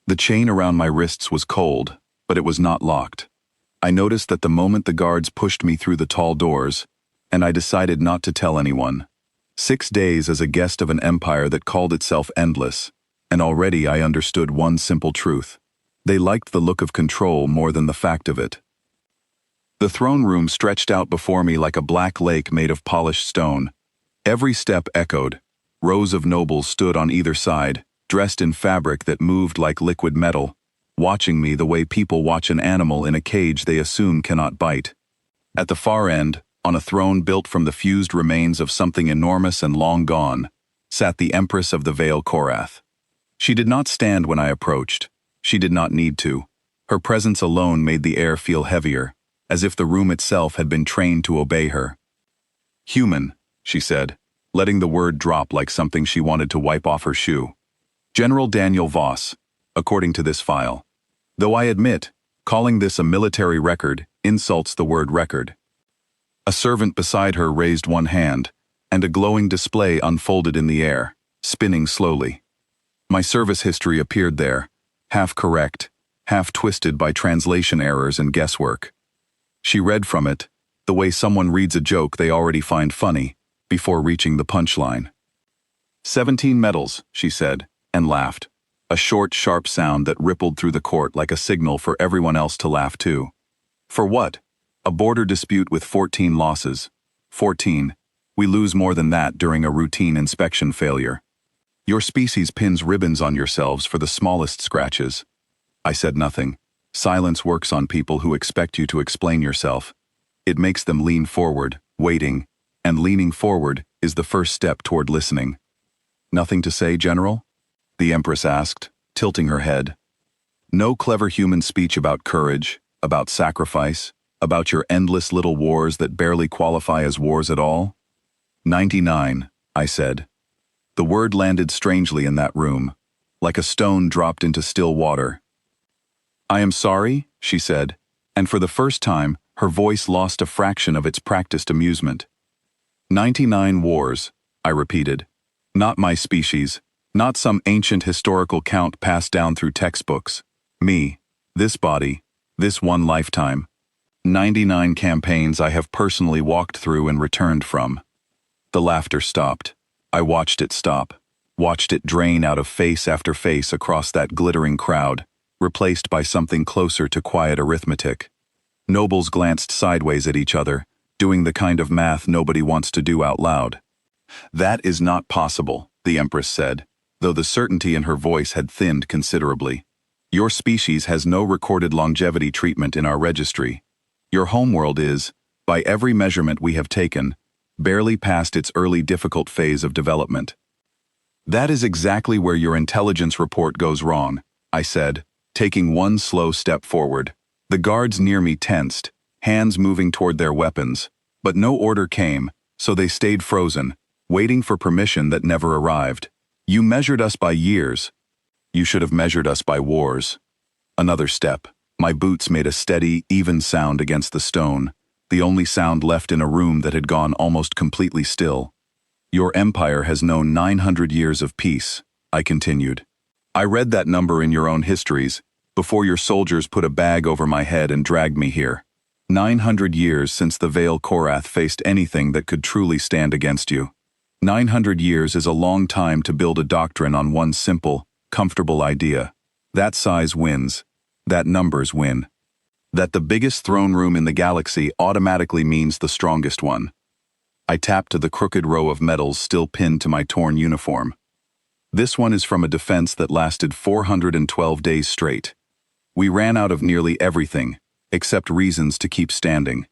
The chain around my wrists was cold, but it was not locked. I noticed that the moment the guards pushed me through the tall doors, and I decided not to tell anyone. 6 days as a guest of an empire that called itself endless, and already I understood one simple truth. They liked the look of control more than the fact of it. The throne room stretched out before me like a black lake made of polished stone. Every step echoed. Rows of nobles stood on either side, dressed in fabric that moved like liquid metal, watching me the way people watch an animal in a cage they assume cannot bite. At the far end, on a throne built from the fused remains of something enormous and long gone, sat the Empress of the Vale Korath. She did not stand when I approached. She did not need to. Her presence alone made the air feel heavier, as if the room itself had been trained to obey her. "Human," she said, letting the word drop like something she wanted to wipe off her shoe. "General Daniel Voss, according to this file. Though I admit, calling this a military record insults the word record." A servant beside her raised one hand, and a glowing display unfolded in the air, spinning slowly. My service history appeared there, half correct, half twisted by translation errors and guesswork. She read from it, the way someone reads a joke they already find funny, before reaching the punchline. 17 medals, she said, and laughed, a short, sharp sound that rippled through the court like a signal for everyone else to laugh too. For what? A border dispute with 14 losses. 14. We lose more than that during a routine inspection failure. Your species pins ribbons on yourselves for the smallest scratches. I said nothing. Silence works on people who expect you to explain yourself. It makes them lean forward, waiting, and leaning forward is the first step toward listening. "Nothing to say, General?" the Empress asked, tilting her head. "No clever human speech about courage, about sacrifice, about your endless little wars that barely qualify as wars at all?" 99, I said. The word landed strangely in that room, like a stone dropped into still water. "I am sorry," she said, and for the first time, her voice lost a fraction of its practiced amusement. 99 wars, I repeated. Not my species, not some ancient historical count passed down through textbooks. Me, this body, this one lifetime. 99 campaigns I have personally walked through and returned from. The laughter stopped. I watched it stop, watched it drain out of face after face across that glittering crowd, replaced by something closer to quiet arithmetic. Nobles glanced sideways at each other, doing the kind of math nobody wants to do out loud. "That is not possible," the Empress said, though the certainty in her voice had thinned considerably. "Your species has no recorded longevity treatment in our registry. Your homeworld is, by every measurement we have taken, barely past its early difficult phase of development." "That is exactly where your intelligence report goes wrong," I said, taking one slow step forward. The guards near me tensed, hands moving toward their weapons, but no order came, so they stayed frozen, waiting for permission that never arrived. "You measured us by years. You should have measured us by wars." Another step. My boots made a steady, even sound against the stone, the only sound left in a room that had gone almost completely still. "Your empire has known 900 years of peace," I continued. "I read that number in your own histories, before your soldiers put a bag over my head and dragged me here. 900 years since the Vale Korath faced anything that could truly stand against you. 900 years is a long time to build a doctrine on one simple, comfortable idea. That size wins. That numbers win. That the biggest throne room in the galaxy automatically means the strongest one." I tapped to the crooked row of medals still pinned to my torn uniform. "This one is from a defense that lasted 412 days straight. We ran out of nearly everything, except reasons to keep standing.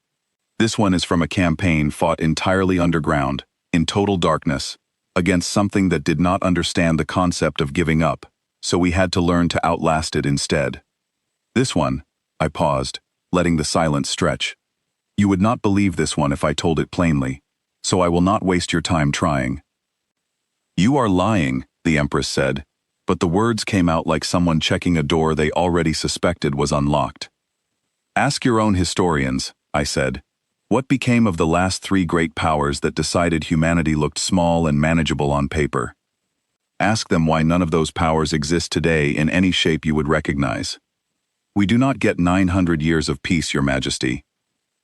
This one is from a campaign fought entirely underground, in total darkness, against something that did not understand the concept of giving up, so we had to learn to outlast it instead. This one," I paused, letting the silence stretch. "You would not believe this one if I told it plainly, so I will not waste your time trying." "You are lying," the Empress said, but the words came out like someone checking a door they already suspected was unlocked. "Ask your own historians," I said. "What became of the last 3 great powers that decided humanity looked small and manageable on paper?" Ask them why none of those powers exist today in any shape you would recognize. We do not get 900 years of peace, Your Majesty.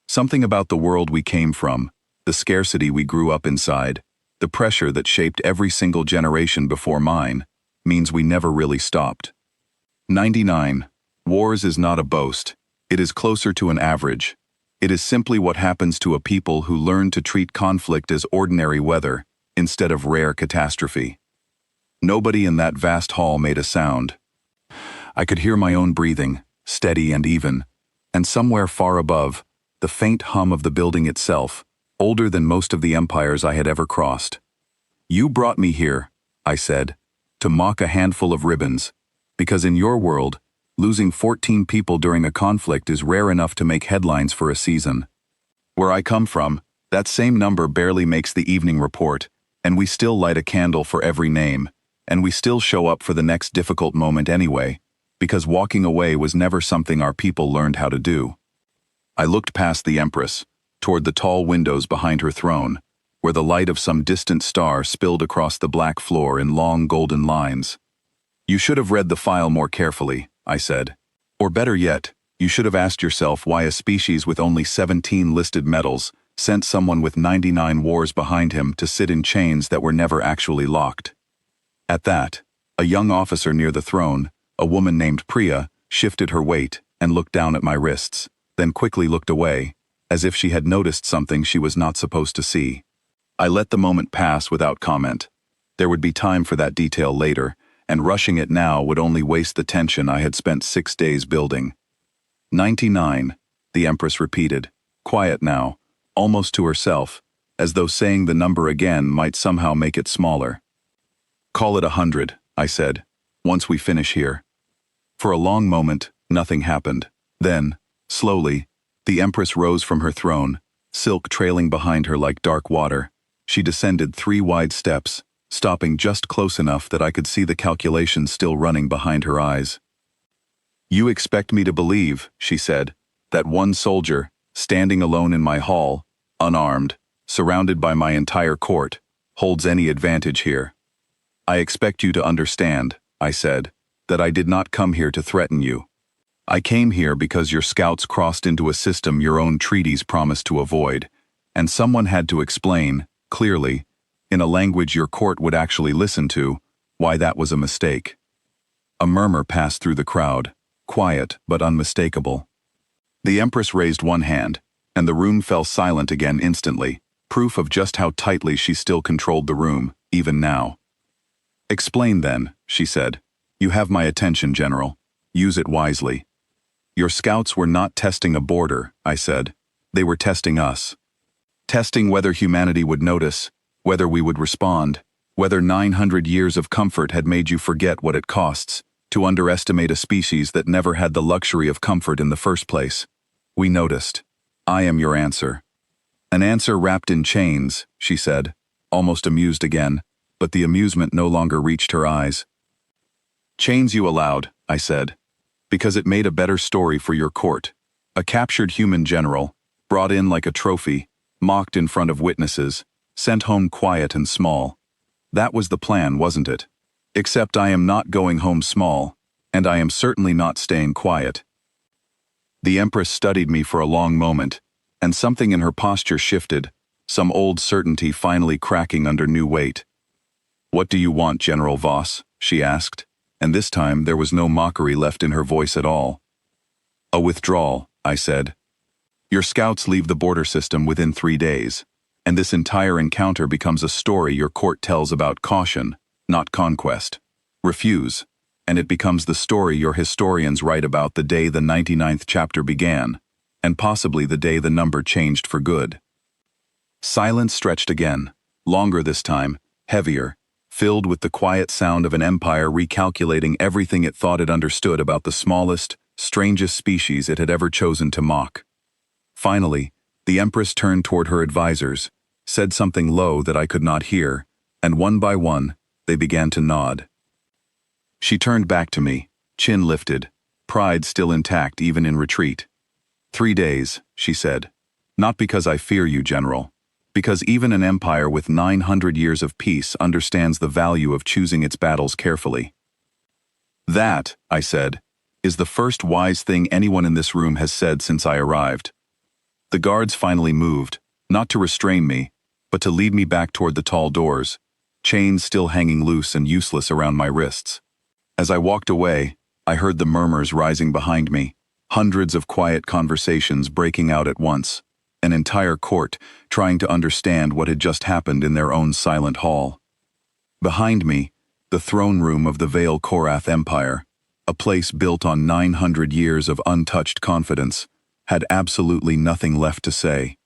Something about the world we came from, the scarcity we grew up inside, the pressure that shaped every single generation before mine, means we never really stopped. 99. Wars is not a boast. It is closer to an average. It is simply what happens to a people who learn to treat conflict as ordinary weather instead of rare catastrophe. Nobody in that vast hall made a sound. I could hear my own breathing, steady and even, and somewhere far above, the faint hum of the building itself, older than most of the empires I had ever crossed. You brought me here, I said, to mock a handful of ribbons, because in your world, losing 14 people during a conflict is rare enough to make headlines for a season. Where I come from, that same number barely makes the evening report, and we still light a candle for every name, and we still show up for the next difficult moment anyway, because walking away was never something our people learned how to do. I looked past the Empress, toward the tall windows behind her throne, where the light of some distant star spilled across the black floor in long golden lines. You should have read the file more carefully, I said. Or better yet, you should have asked yourself why a species with only 17 listed medals sent someone with 99 wars behind him to sit in chains that were never actually locked. At that, a young officer near the throne, a woman named Priya, shifted her weight and looked down at my wrists, then quickly looked away, as if she had noticed something she was not supposed to see. I let the moment pass without comment. There would be time for that detail later, and rushing it now would only waste the tension I had spent 6 days building. 99, the Empress repeated, quiet now, almost to herself, as though saying the number again might somehow make it smaller. Call it 100, I said, once we finish here. For a long moment, nothing happened. Then, slowly, the Empress rose from her throne, silk trailing behind her like dark water. She descended 3 wide steps, stopping just close enough that I could see the calculations still running behind her eyes. You expect me to believe, she said, that one soldier, standing alone in my hall, unarmed, surrounded by my entire court, holds any advantage here. I expect you to understand, I said, that I did not come here to threaten you. I came here because your scouts crossed into a system your own treaties promised to avoid, and someone had to explain, clearly, in a language your court would actually listen to, why that was a mistake. A murmur passed through the crowd, quiet but unmistakable. The Empress raised one hand, and the room fell silent again instantly, proof of just how tightly she still controlled the room, even now. Explain then, she said. You have my attention, General. Use it wisely. Your scouts were not testing a border, I said. They were testing us. Testing whether humanity would notice, whether we would respond, whether 900 years of comfort had made you forget what it costs to underestimate a species that never had the luxury of comfort in the first place. We noticed. I am your answer. An answer wrapped in chains, she said, almost amused again, but the amusement no longer reached her eyes. Chains you allowed, I said, because it made a better story for your court. A captured human general, brought in like a trophy, mocked in front of witnesses, sent home quiet and small. That was the plan, wasn't it? Except I am not going home small, and I am certainly not staying quiet. The Empress studied me for a long moment, and something in her posture shifted, some old certainty finally cracking under new weight. What do you want, General Voss? She asked, and this time there was no mockery left in her voice at all. A withdrawal, I said. Your scouts leave the border system within 3 days, and this entire encounter becomes a story your court tells about caution, not conquest. Refuse, and it becomes the story your historians write about the day the 99th chapter began, and possibly the day the number changed for good. Silence stretched again, longer this time, heavier, filled with the quiet sound of an empire recalculating everything it thought it understood about the smallest, strangest species it had ever chosen to mock. Finally, the Empress turned toward her advisors, said something low that I could not hear, and one by one, they began to nod. She turned back to me, chin lifted, pride still intact even in retreat. 3 days, she said. Not because I fear you, General. Because even an empire with 900 years of peace understands the value of choosing its battles carefully. That, I said, is the first wise thing anyone in this room has said since I arrived. The guards finally moved, not to restrain me, but to lead me back toward the tall doors, chains still hanging loose and useless around my wrists. As I walked away, I heard the murmurs rising behind me, hundreds of quiet conversations breaking out at once, an entire court trying to understand what had just happened in their own silent hall. Behind me, the throne room of the Vale Korath Empire, a place built on 900 years of untouched confidence, had absolutely nothing left to say.